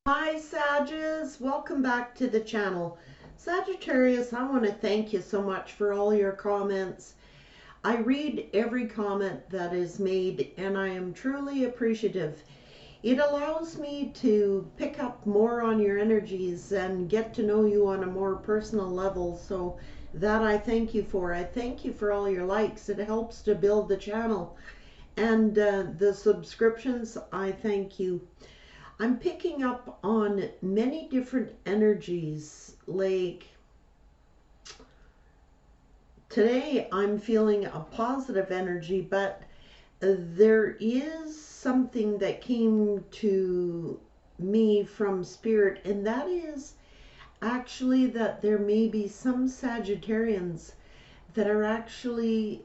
Hi Sages, welcome back to the channel. Sagittarius, I want to thank you so much for all your comments. I read every comment that is made and I am truly appreciative. It allows me to pick up more on your energies and get to know you on a more personal level. So that I thank you for. I thank you for all your likes. It helps to build the channel. And the subscriptions, I thank you. I'm picking up on many different energies. Like today, I'm feeling a positive energy, but there is something that came to me from spirit, and that is actually that there may be some Sagittarians that are actually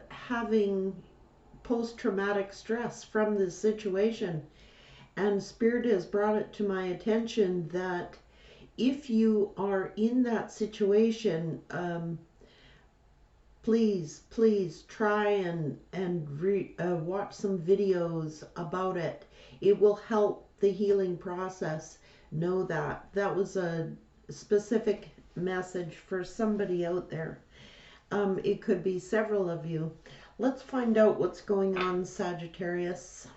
having post-traumatic stress from this situation. And Spirit has brought it to my attention that if you are in that situation, please try and watch some videos about it. It will help the healing process. Know that. That was a specific message for somebody out there. It could be several of you. Let's find out what's going on, Sagittarius.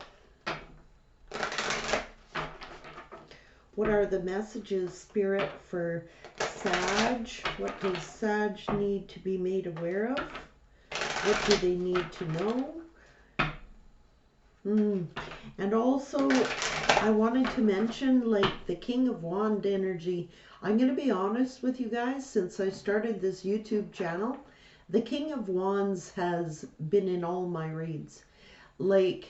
What are the messages, Spirit, for Sag? What does Sag need to be made aware of? What do they need to know? And also, I wanted to mention, like, the King of Wand energy. I'm going to be honest with you guys, since I started this YouTube channel, the King of Wands has been in all my reads. Like,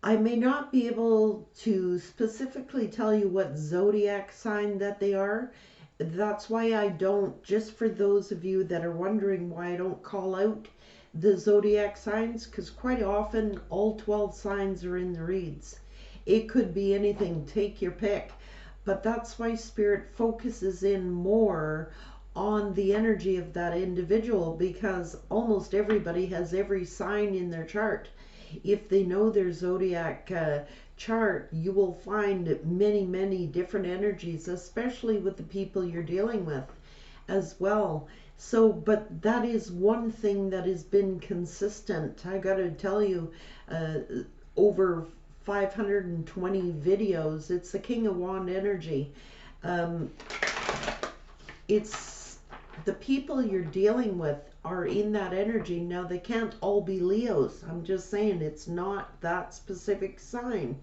I may not be able to specifically tell you what zodiac sign that they are. That's why I don't, just for those of you that are wondering why I don't call out the zodiac signs, because quite often all 12 signs are in the reads. It could be anything, take your pick. But that's why Spirit focuses in more on the energy of that individual, because almost everybody has every sign in their chart. If they know their zodiac chart, you will find many different energies, especially with the people you're dealing with as well. So, but that is one thing that has been consistent. I got to tell you, over 520 videos, it's the King of Wand energy. It's the people you're dealing with are in that energy. Now, they can't all be Leos. I'm just saying it's not that specific sign.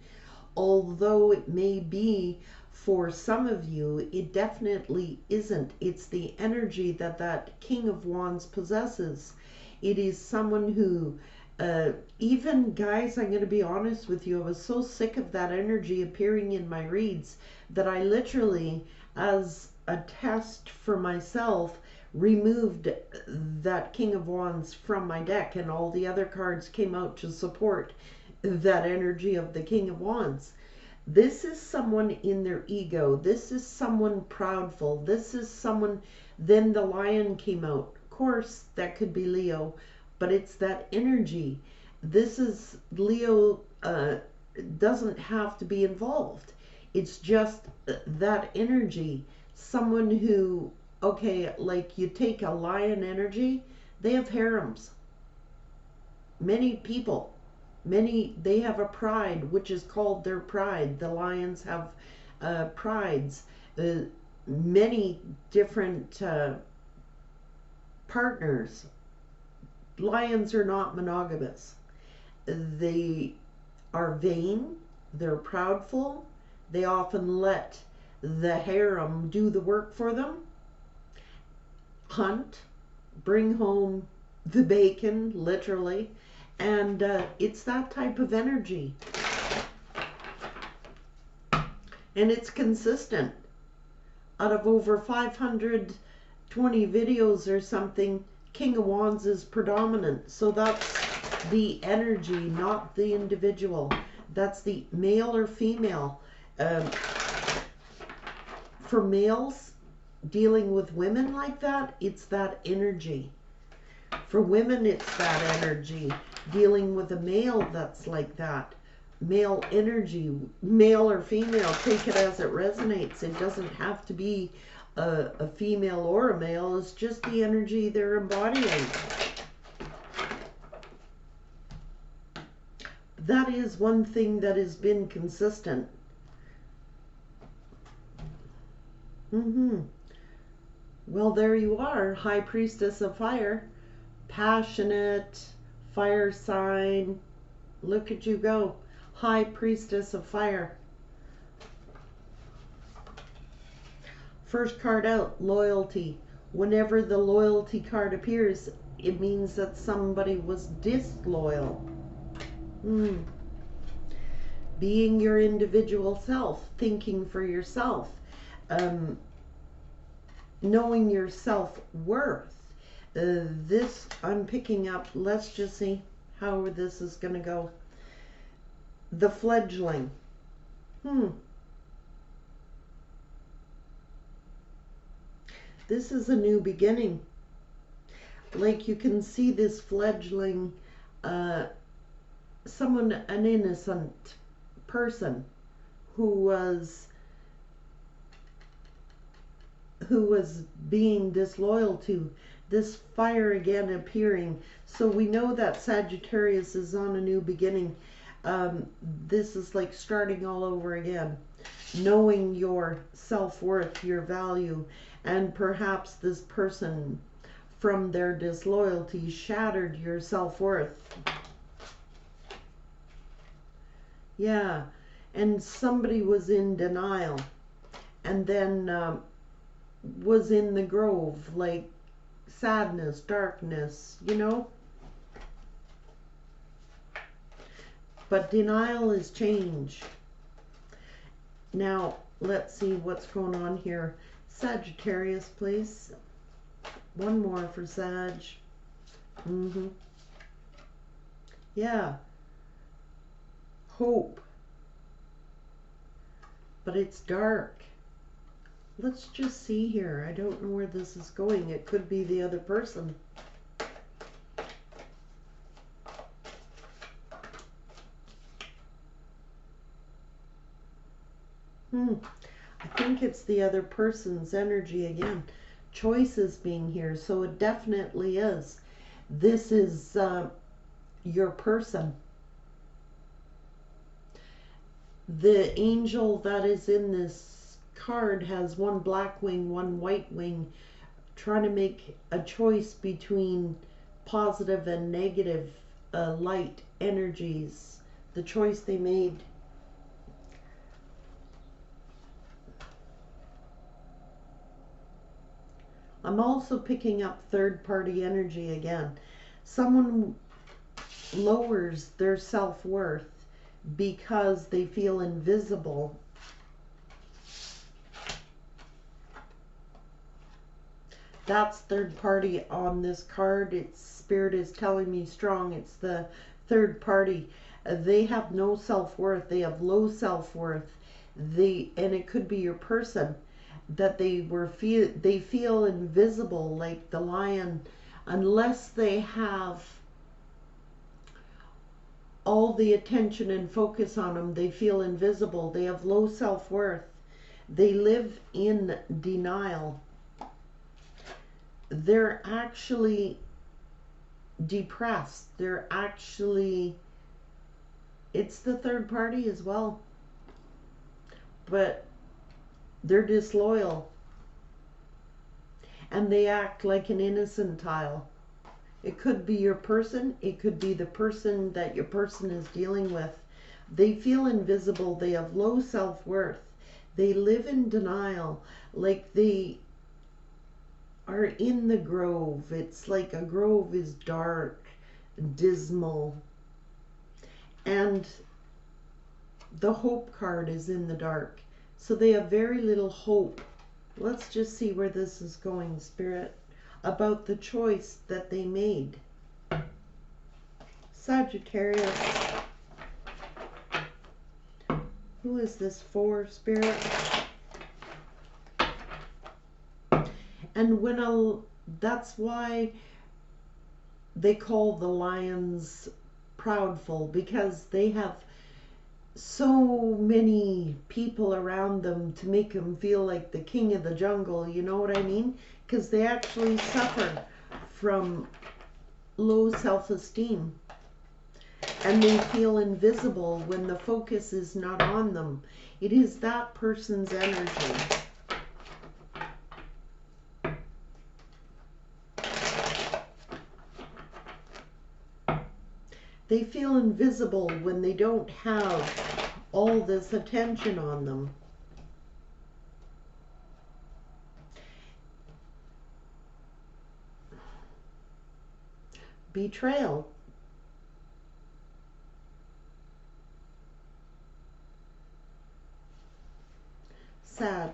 Although it may be for some of you, it definitely isn't. It's the energy that that King of Wands possesses. It is someone who, even guys, I'm going to be honest with you, I was so sick of that energy appearing in my reads that I literally, as a test for myself, removed that King of Wands from my deck, and all the other cards came out to support that energy of the King of Wands. This is someone in their ego. This is someone proudful. This is someone, then the Lion came out. Of course, that could be Leo, but it's that energy. This is Leo, doesn't have to be involved. It's just that energy. Someone who, okay, like you take a lion energy, they have harems. Many people, they have a pride, which is called their pride. The lions have prides, many different partners. Lions are not monogamous. They are vain, they're proudful, they often let the harem do the work for them, hunt, bring home the bacon, literally, and it's that type of energy. And it's consistent. Out of over 520 videos or something, King of Wands is predominant. So that's the energy, not the individual. That's the male or female. For males dealing with women like that, it's that energy. For women, it's that energy. Dealing with a male that's like that. male energy, male or female, take it as it resonates. It doesn't have to be a female or a male. It's just the energy they're embodying. That is one thing that has been consistent. Well, there you are, High Priestess of Fire. Passionate, fire sign. Look at you go. High Priestess of Fire. First card out, loyalty. Whenever the loyalty card appears, it means that somebody was disloyal. Being your individual self, thinking for yourself, knowing your self-worth. This I'm picking up, let's just see how this is going to go. The fledgling. This is a new beginning. Like you can see this fledgling, someone, an innocent person who was being disloyal to. This fire again appearing. So we know that Sagittarius is on a new beginning. This is like starting all over again. Knowing your self-worth, your value, and perhaps this person from their disloyalty shattered your self-worth. Yeah, and somebody was in denial and then was in the grove, like sadness, darkness, you know. But denial is change. Now, let's see what's going on here. Sagittarius, please. One more for Sag. Yeah. Hope. But it's dark. Let's just see here. I don't know where this is going. It could be the other person. I think it's the other person's energy again. Choices being here. So it definitely is. This is your person. The angel that is in this card has one black wing, one white wing, trying to make a choice between positive and negative light energies. The choice they made. I'm also picking up third-party energy again. Someone lowers their self-worth because they feel invisible. That's third party on this card. Its spirit is telling me strong. It's the third party. They have no self-worth. They have low self-worth. And it could be your person that they feel invisible, like the lion, unless they have all the attention and focus on them. They feel invisible. They have low self-worth. They live in denial. They're actually depressed. They're actually, it's the third party as well, but they're disloyal and they act like an innocentile. It could be your person. It could be the person that your person is dealing with. They feel invisible. They have low self-worth. They live in denial, like they are in the grove. It's like a grove is dark, dismal, and the hope card is in the dark. So they have very little hope. Let's just see where this is going, Spirit, about the choice that they made. Sagittarius. Who is this for, Spirit? And that's why they call the lions prideful, because they have so many people around them to make them feel like the king of the jungle, you know what I mean? Because they actually suffer from low self-esteem, and they feel invisible when the focus is not on them. It is that person's energy. They feel invisible when they don't have all this attention on them. Betrayal. Sag.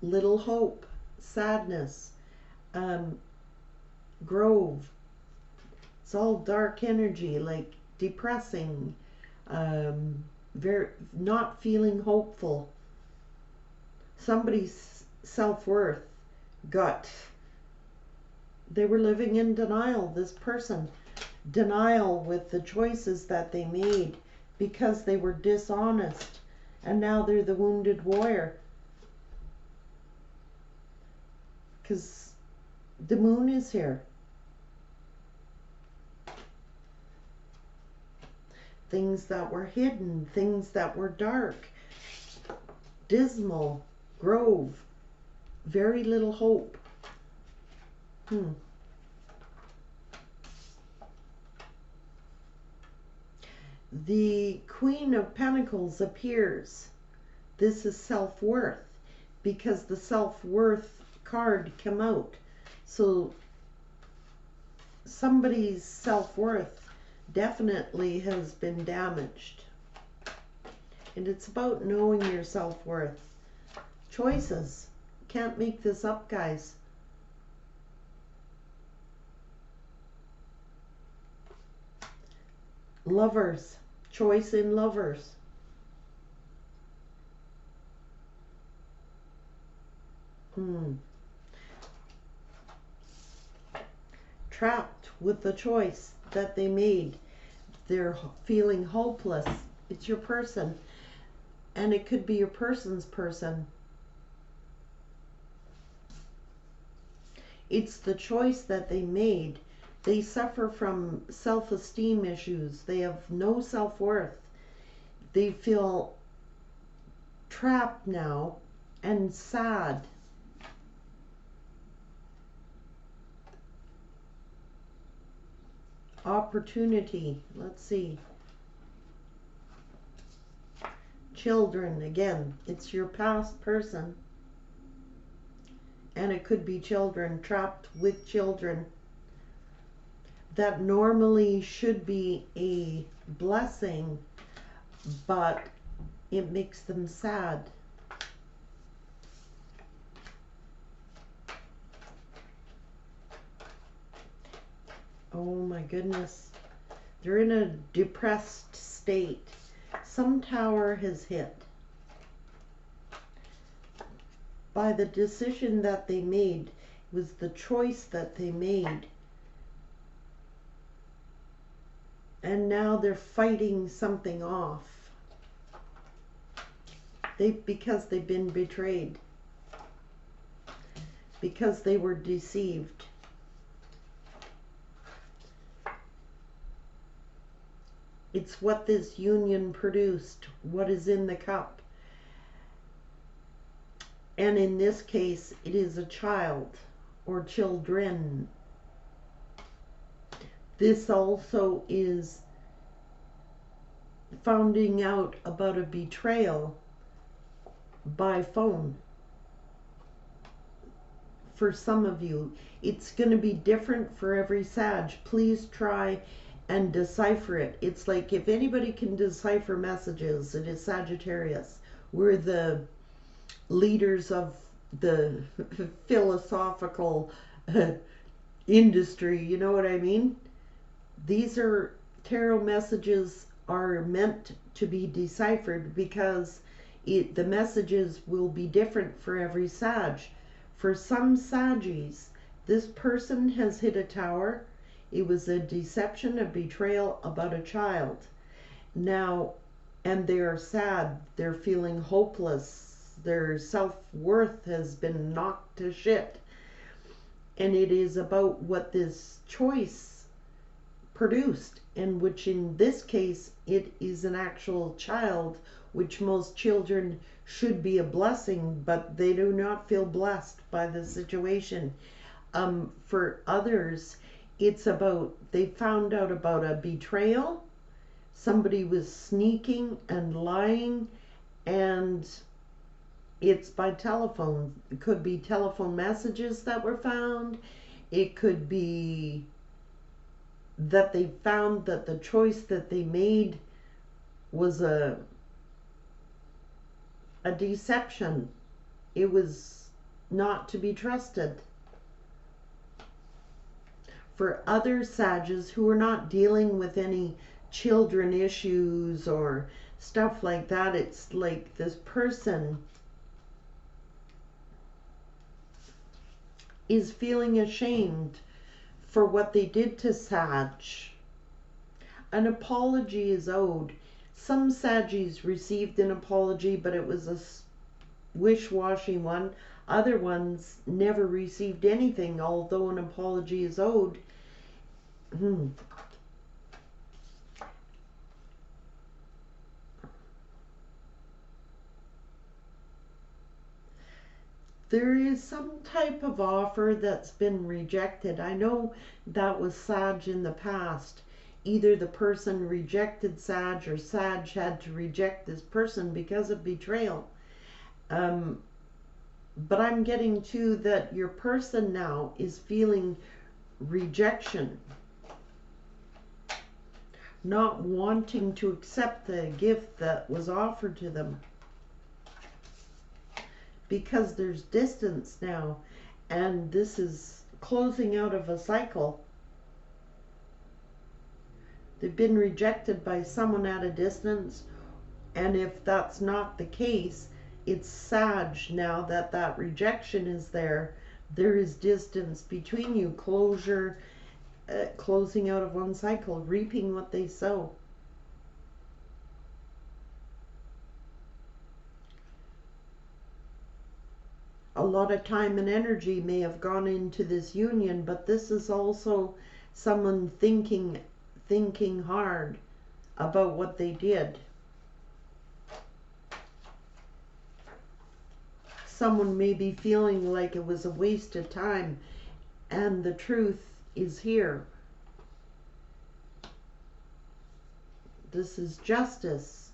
Little hope. Sadness. Grove. It's all dark energy, like depressing, very not feeling hopeful. Somebody's self-worth they were living in denial, this person. Denial with the choices that they made because they were dishonest. And now they're the wounded warrior. Because the moon is here. Things that were hidden, things that were dark, dismal, grove, very little hope. The Queen of Pentacles appears. This is self-worth, because the self-worth card came out. So somebody's self-worth definitely has been damaged. And it's about knowing your self-worth. Choices. Can't make this up, guys. Lovers. Choice in lovers. Trapped with the choice that they made. They're feeling hopeless. It's your person. And it could be your person's person. It's the choice that they made. They suffer from self-esteem issues. They have no self-worth. They feel trapped now and sad. Opportunity. Let's see. Children. Again, it's your past person. And it could be children, trapped with children. That normally should be a blessing, but it makes them sad. Oh my goodness. They're in a depressed state. Some tower has hit. By the decision that they made. It was the choice that they made. And now they're fighting something off. Because they've been betrayed. Because they were deceived. It's what this union produced, what is in the cup. And in this case, it is a child or children. This also is finding out about a betrayal by phone. For some of you, it's going to be different for every Sag. Please try and decipher it. It's like if anybody can decipher messages, it is Sagittarius. We're the leaders of the philosophical industry, you know what I mean? These are tarot messages are meant to be deciphered because the messages will be different for every Sag. For some Saggies, this person has hit a tower. It was a deception, a betrayal about a child. Now, and they're sad, they're feeling hopeless, their self-worth has been knocked to shit. And it is about what this choice produced, and which in this case, it is an actual child, which most children should be a blessing, but they do not feel blessed by the situation. For others, it's about, they found out about a betrayal. Somebody was sneaking and lying, and it's by telephone. It could be telephone messages that were found. It could be that they found that the choice that they made was a deception. It was not to be trusted. For other Sages who are not dealing with any children issues or stuff like that, it's like this person is feeling ashamed for what they did to Sag. An apology is owed. Some Saggies received an apology, but it was a wish-washy one. Other ones never received anything, although an apology is owed. There is some type of offer that's been rejected. I know that was Sag in the past. Either the person rejected Sag, or Sag had to reject this person because of betrayal. But I'm getting to that your person now is feeling rejection, not wanting to accept the gift that was offered to them, because there's distance now, and this is closing out of a cycle. They've been rejected by someone at a distance, and if that's not the case, it's Sag now that rejection is there. There is distance between you, closure, closing out of one cycle, reaping what they sow. A lot of time and energy may have gone into this union, but this is also someone thinking hard about what they did. Someone may be feeling like it was a waste of time, and the truth is here. This is justice.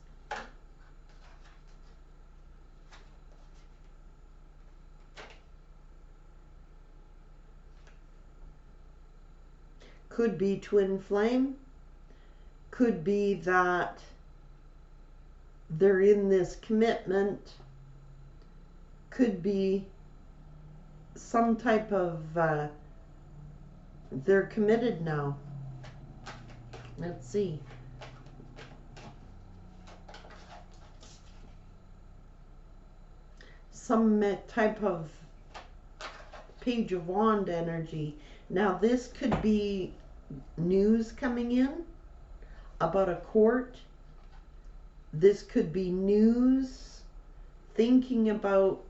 Could be twin flame. Could be that they're in this commitment. Could be some type of they're committed now. Let's see. Some type of Page of Wand energy. Now this could be news coming in about a court. This could be news, thinking about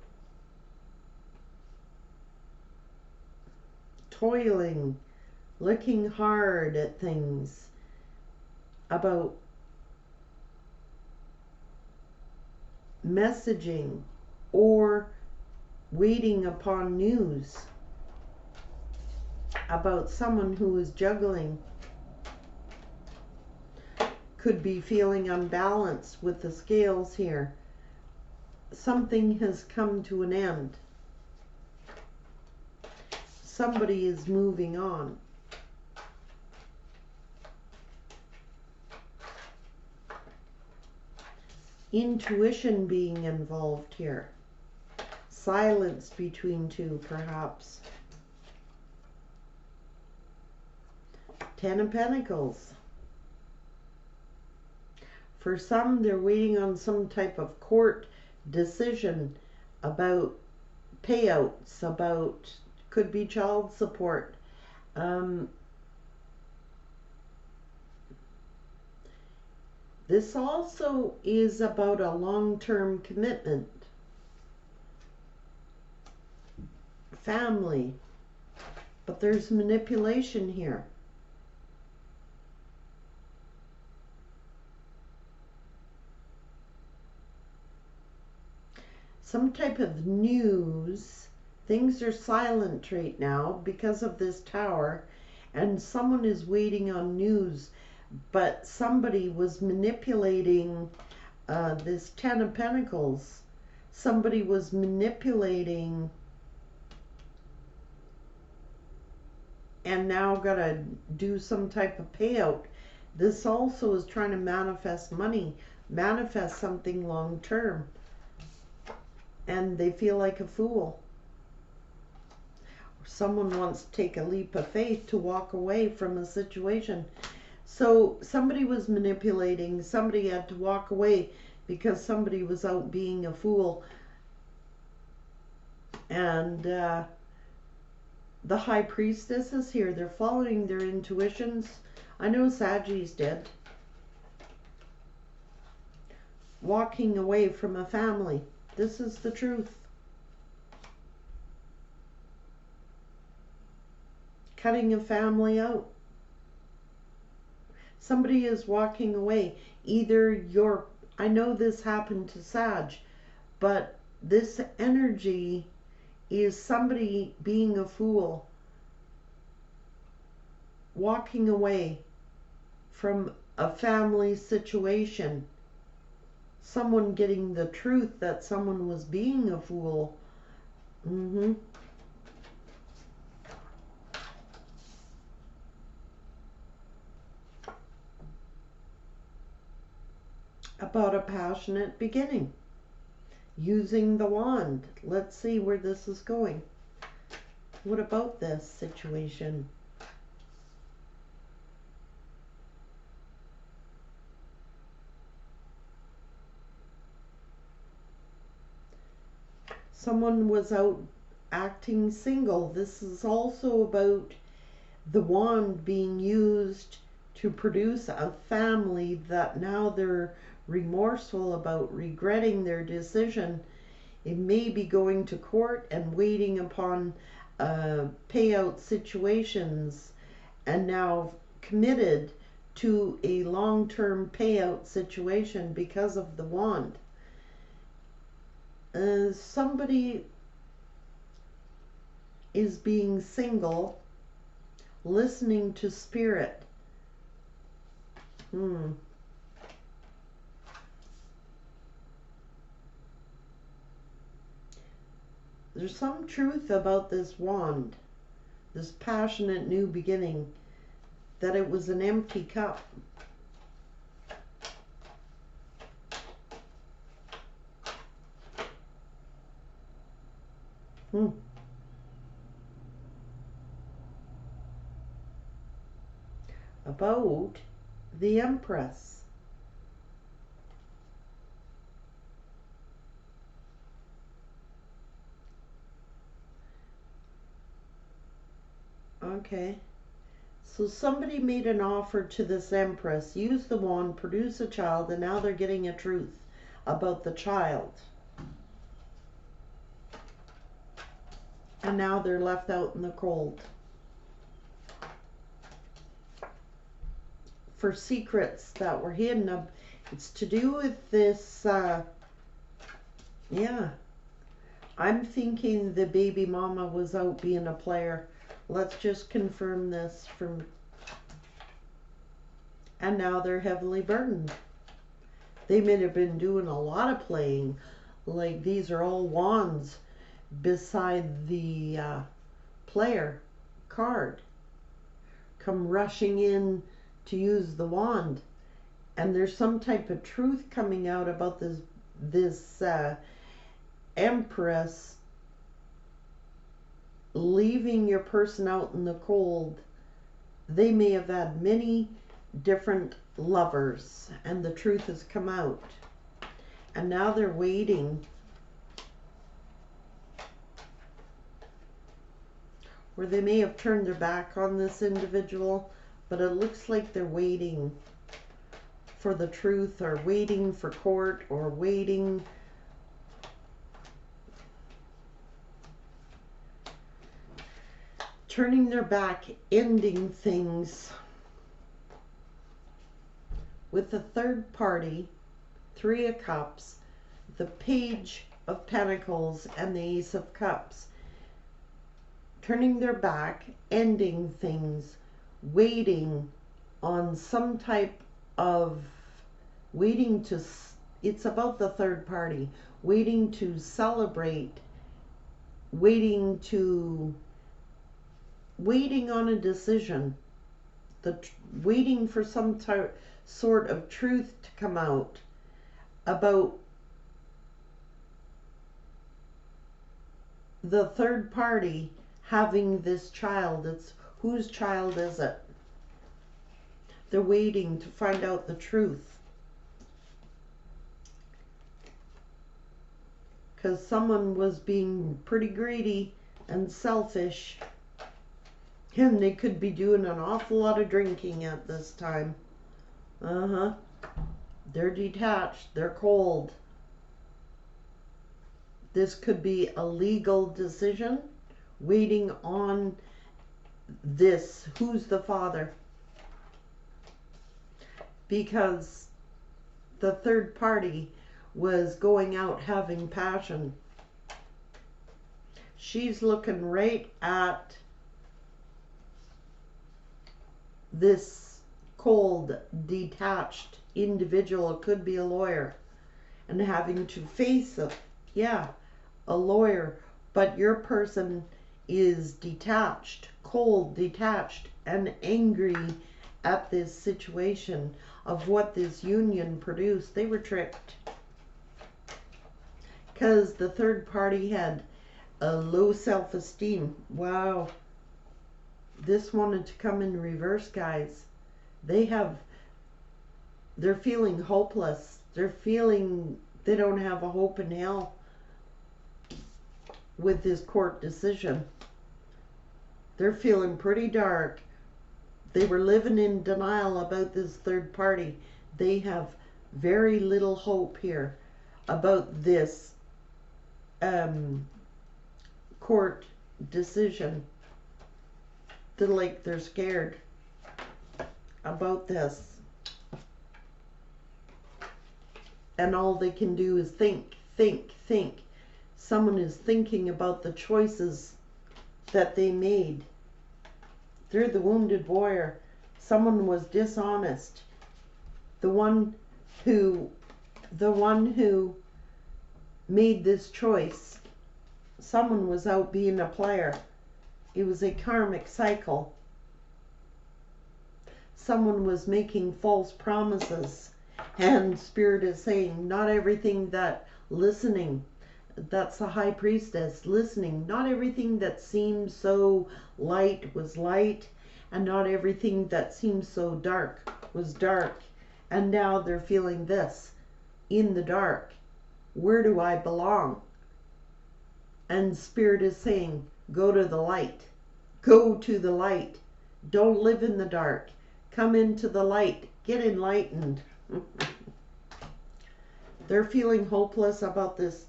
toiling, looking hard at things, about messaging or waiting upon news about someone who is juggling. Could be feeling unbalanced with the scales here. Something has come to an end. Somebody is moving on. Intuition being involved here. Silence between two, perhaps. 10 of Pentacles. For some, they're waiting on some type of court decision about payouts, about, could be child support. This also is about a long-term commitment. Family. But there's manipulation here. Some type of news. Things are silent right now because of this tower, and someone is waiting on news, but somebody was manipulating this Ten of Pentacles. Somebody was manipulating and now gotta do some type of payout. This also is trying to manifest money, manifest something long term, and they feel like a fool. Someone wants to take a leap of faith to walk away from a situation. So somebody was manipulating, somebody had to walk away because somebody was out being a fool. And the High Priestess is here. They're following their intuitions. I know Sagittarius did. Walking away from a family. This is the truth. Cutting a family out. Somebody is walking away. Either you're, I know this happened to Sag, but this energy is somebody being a fool, walking away from a family situation, someone getting the truth that someone was being a fool. About a passionate beginning. Using the wand. Let's see where this is going. What about this situation? Someone was out acting single. This is also about the wand being used to produce a family that now they're remorseful about, regretting their decision. It may be going to court and waiting upon payout situations, and now committed to a long-term payout situation because of the wand. Somebody is being single, listening to spirit. There's some truth about this wand, this passionate new beginning, that it was an empty cup. About the Empress. Okay. So somebody made an offer to this Empress, use the wand, produce a child, and now they're getting a truth about the child. And now they're left out in the cold. For secrets that were hidden. It's to do with this, yeah. I'm thinking the baby mama was out being a player. Let's just confirm this from... And now they're heavily burdened. They may have been doing a lot of playing. Like, these are all wands beside the player card. Come rushing in to use the wand. And there's some type of truth coming out about this Empress leaving your person out in the cold. They may have had many different lovers, and the truth has come out. And now they're waiting. Or they may have turned their back on this individual, but it looks like they're waiting for the truth, or waiting for court, or waiting. Turning their back, ending things. With the third party, 3 of Cups, the Page of Pentacles, and the Ace of Cups. Turning their back, ending things, waiting on some type of, waiting to, it's about the third party, waiting to celebrate, waiting on a decision, waiting for some sort of truth to come out about the third party having this child. It's whose child is it? They're waiting to find out the truth. Because someone was being pretty greedy and selfish. And they could be doing an awful lot of drinking at this time. They're detached. They're cold. This could be a legal decision. Waiting on this. Who's the father? Because the third party was going out having passion. She's looking right at this cold, detached individual. It could be a lawyer, and having to face a lawyer, but your person is detached, cold, detached, and angry at this situation of what this union produced. They were tricked because the third party had a low self-esteem. Wow. This wanted to come in reverse, guys. They're feeling hopeless. They're feeling they don't have a hope in hell with this court decision. They're feeling pretty dark. They were living in denial about this third party. They have very little hope here about this court decision. They're scared about this. And all they can do is think. Someone is thinking about the choices that they made. They're the wounded warrior. Someone was dishonest. The one who made this choice, someone was out being a player. It was a karmic cycle. Someone was making false promises, and Spirit is saying, not everything that listening, that's the high priestess listening, not everything that seemed so light was light, and not everything that seemed so dark was dark. And now they're feeling this in the dark. Where do I belong? And Spirit is saying, go to the light. Go to the light. Don't live in the dark. Come into the light. Get enlightened. They're feeling hopeless about this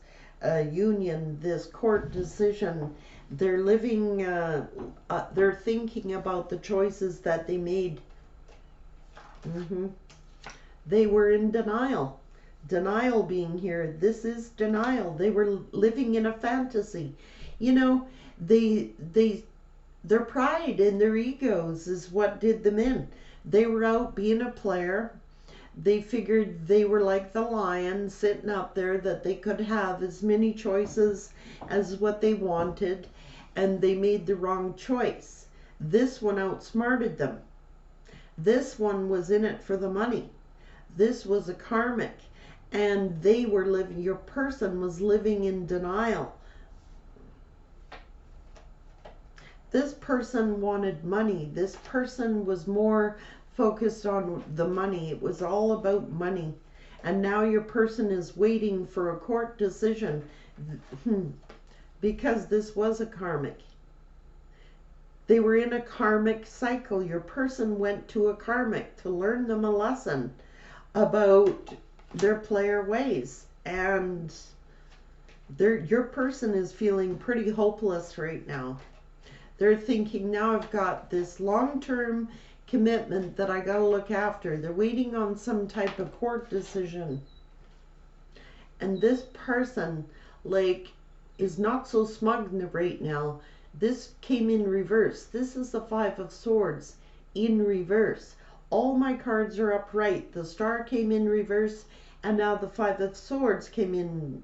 union, this court decision. They're living, they're thinking about the choices that they made. They were in denial. Denial being here. This is denial. They were living in a fantasy. You know, their pride and their egos is what did them in. They were out being a player. They figured they were like the lion sitting up there, that they could have as many choices as what they wanted, and they made the wrong choice. This one outsmarted them. This one was in it for the money. This was a karmic, and they were living, your person was living in denial. This person wanted money. This person was more focused on the money. It was all about money. And now your person is waiting for a court decision because this was a karmic. They were in a karmic cycle. Your person went to a karmic to learn them a lesson about their player ways. And your person is feeling pretty hopeless right now. They're thinking, now I've got this long-term commitment that I got to look after. They're waiting on some type of court decision. And this person, like, is not so smug right now. This came in reverse. This is the Five of Swords in reverse. All my cards are upright. The Star came in reverse, and now the Five of Swords came in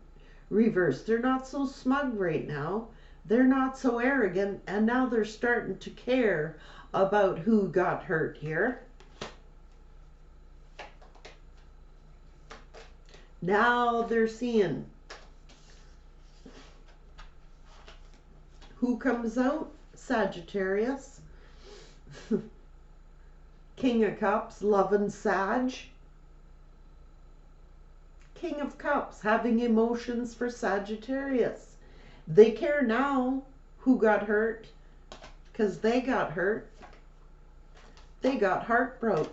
reverse. They're not so smug right now. They're not so arrogant, and now they're starting to care about who got hurt here. Now they're seeing who comes out. Sagittarius. King of Cups, loving Sag. King of Cups, having emotions for Sagittarius. They care now who got hurt, because they got hurt. They got heartbroken.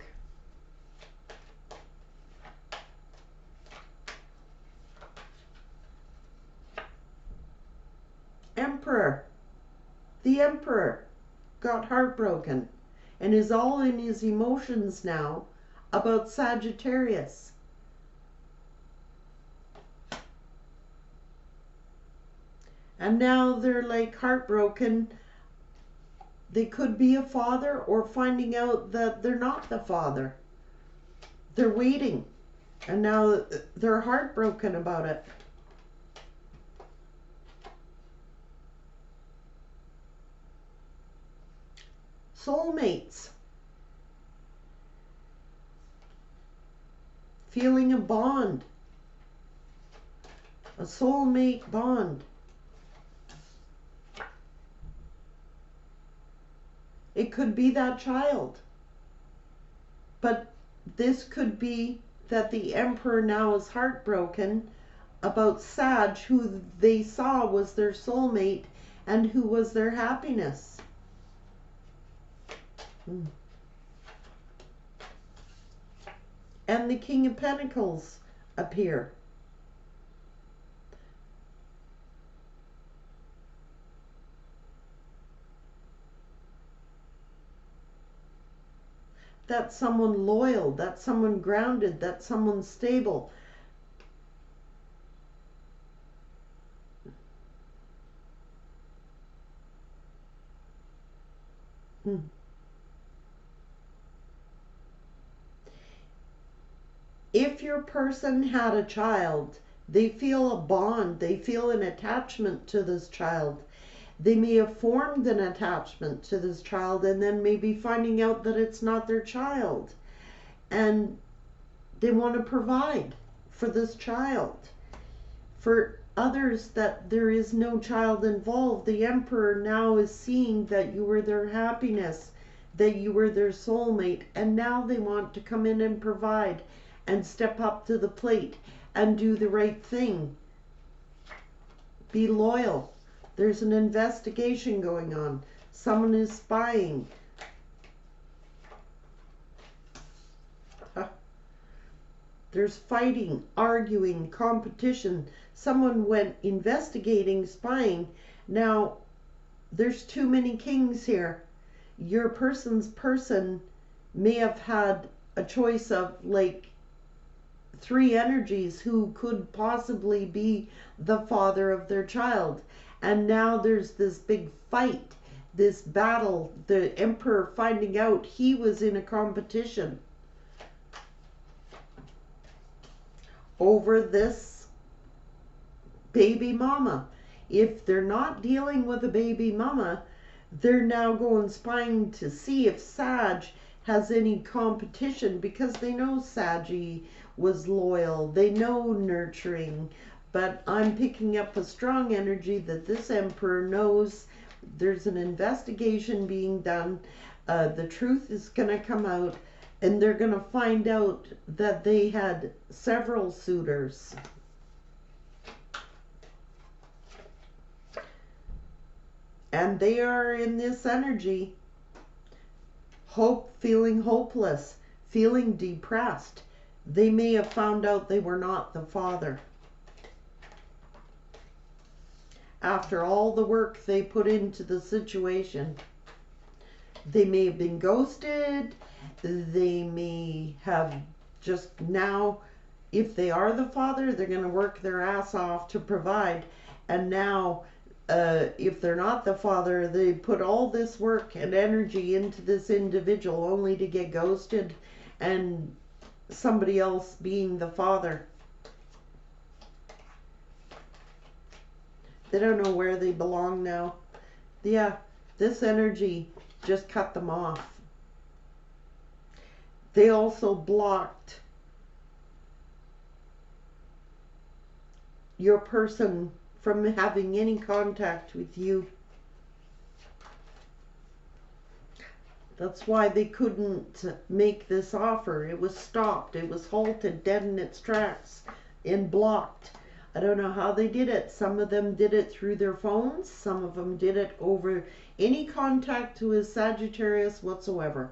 Emperor. The Emperor got heartbroken and is all in his emotions now about Sagittarius. And now they're like heartbroken. They could be a father, or finding out that they're not the father. They're waiting. And now they're heartbroken about it. Soulmates. Feeling a bond. A soulmate bond. It could be that child. But this could be that the Emperor now is heartbroken about Sag, who they saw was their soulmate and who was their happiness. And the King of Pentacles appear. That's someone loyal, that's someone grounded, that's someone stable. If your person had a child, they feel a bond, they feel an attachment to this child. They may have formed an attachment to this child and then maybe finding out that it's not their child. And they want to provide for this child. For others that there is no child involved, the Emperor now is seeing that you were their happiness, that you were their soulmate, and now they want to come in and provide and step up to the plate and do the right thing. Be loyal. There's an investigation going on. Someone is spying. There's fighting, arguing, competition. Someone went investigating, spying. Now, there's too many kings here. Your person's person may have had a choice of like 3 energies who could possibly be the father of their child. And now there's this big fight, this battle, the Emperor finding out he was in a competition over this baby mama. If they're not dealing with a baby mama, they're now going spying to see if Sag has any competition, because they know Saggy was loyal, they know nurturing. But I'm picking up a strong energy that this Emperor knows there's an investigation being done. The truth is going to come out, and they're going to find out that they had several suitors. And they are in this energy, feeling hopeless, feeling depressed, They may have found out they were not the father. After all the work they put into the situation, they may have been ghosted. They may have just now, if they are the father, they're going to work their ass off to provide. And now, if they're not the father, they put all this work and energy into this individual only to get ghosted and somebody else being the father. They don't know where they belong now. Yeah, this energy just cut them off. They also blocked your person from having any contact with you. That's why they couldn't make this offer. It was stopped. It was halted dead in its tracks and blocked. I don't know how they did it. Some of them did it through their phones. Some of them did it over any contact with Sagittarius whatsoever.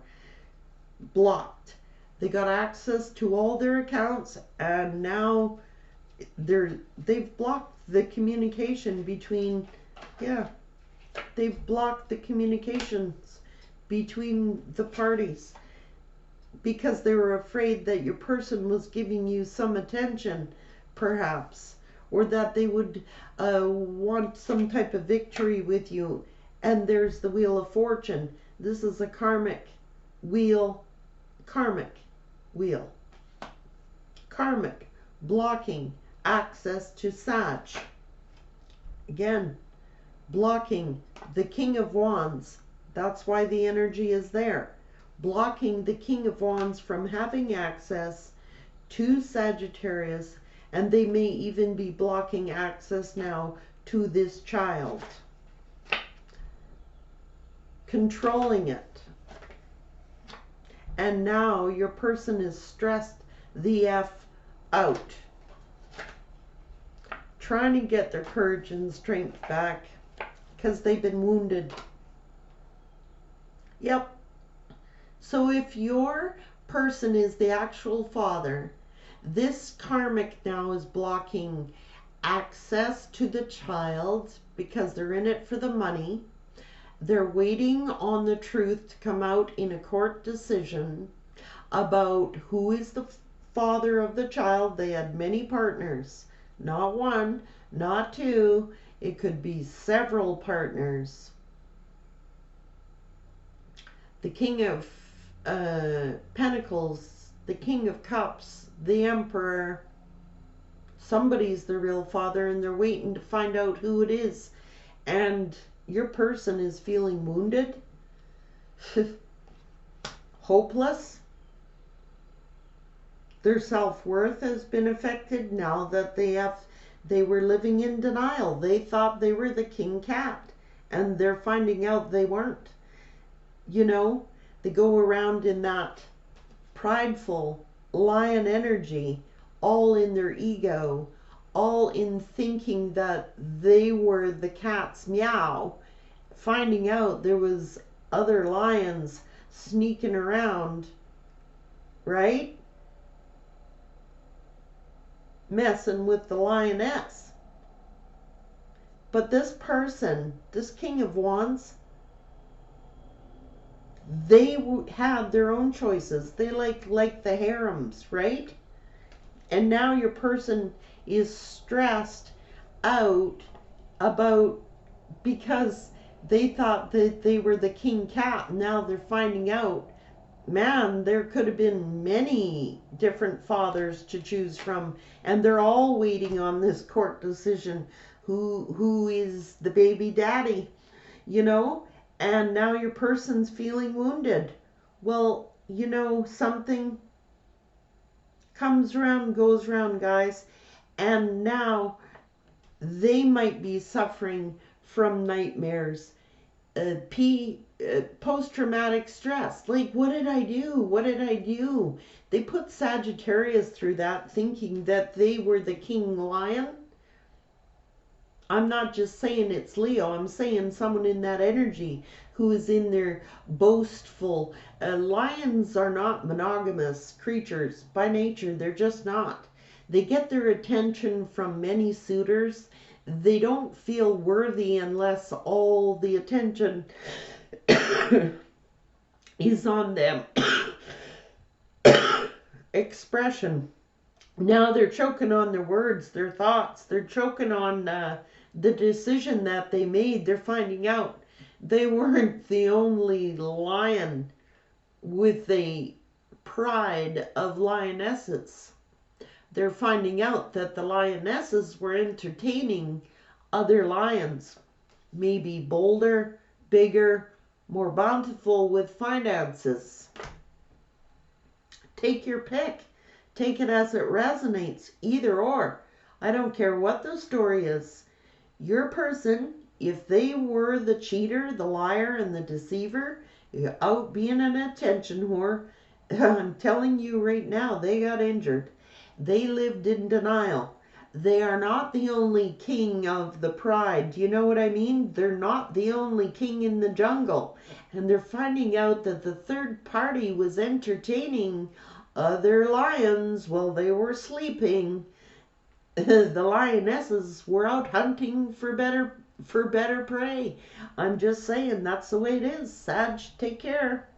Blocked. They got access to all their accounts, and now they've blocked the communication between, they've blocked the communications between the parties because they were afraid that your person was giving you some attention, perhaps, or that they would want some type of victory with you. And there's the Wheel of Fortune. This is a karmic wheel. Karmic wheel. Karmic, blocking access to Sag. Again, blocking the King of Wands. That's why the energy is there. Blocking the King of Wands from having access to Sagittarius, and they may even be blocking access now to this child. Controlling it. And now your person is stressed the F out. Trying to get their courage and strength back because they've been wounded. Yep. So if your person is the actual father, this karmic now is blocking access to the child because they're in it for the money. They're waiting on the truth to come out in a court decision about who is the father of the child. They had many partners, not one, not two. It could be several partners. The King of Pentacles, the King of Cups, the Emperor. Somebody's the real father, and they're waiting to find out who it is. And your person is feeling wounded, hopeless. Their self-worth has been affected now that they were living in denial. They thought they were the king cat, and they're finding out they weren't. You know, they go around in that prideful lion energy, all in their ego, all in thinking that they were the cat's meow, finding out there was other lions sneaking around, right? Messing with the lioness. But this person, this King of Wands, they had their own choices. They like the harems, right? And now your person is stressed out about, because they thought that they were the king cat. Now they're finding out, man, there could have been many different fathers to choose from, and they're all waiting on this court decision. Who is the baby daddy, you know? And now your person's feeling wounded. Well, you know, something comes around, goes around, guys. And now they might be suffering from nightmares, post-traumatic stress. Like, what did I do? What did I do? They put Sagittarius through that, thinking that they were the king lion. I'm not just saying it's Leo. I'm saying someone in that energy who is in their boastful. Lions are not monogamous creatures by nature. They're just not. They get their attention from many suitors. They don't feel worthy unless all the attention is on them. Expression. Now they're choking on their words, their thoughts. They're choking on the decision that they made. They're finding out they weren't the only lion with the pride of lionesses. They're finding out that the lionesses were entertaining other lions, maybe bolder, bigger, more bountiful with finances. Take your pick. Take it as it resonates, either or. I don't care what the story is. Your person, if they were the cheater, the liar, and the deceiver, out being an attention whore, I'm telling you right now, they got injured. They lived in denial. They are not the only king of the pride. Do you know what I mean? They're not the only king in the jungle. And they're finding out that the third party was entertaining other lions while they were sleeping. The lionesses were out hunting for better prey. I'm just saying, that's the way it is. Sag, take care.